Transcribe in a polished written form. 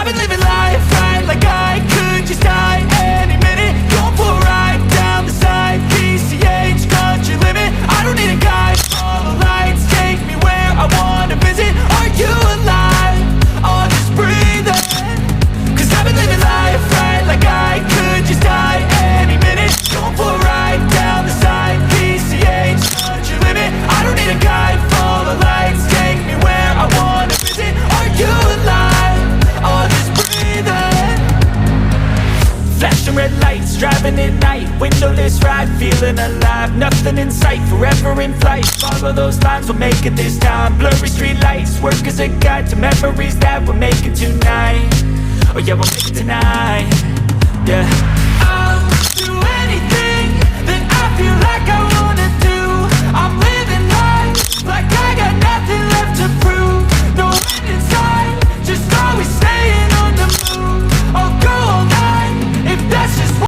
I've been living life right like I could just die any minute. Going for a ride down the side, PCH, country limit. I don't need a guide, follow lights, take me where I wanna visit. Are you alive? Or just breathing? Cause I've been living life right like I could just die any minute. Going for a ride down the side, PCH, country limit. I don't need a guide, follow lights, take me where I wanna visit. Are you alive? Or just breathing? Flashing red lights, driving at night, windowless ride, feeling alive. Nothing in sight, forever in flight. Follow those lines, we'll make it this time. Blurry street lights, work as a guide to memories that we're making tonight. Oh yeah, we'll make it tonight. Yeah.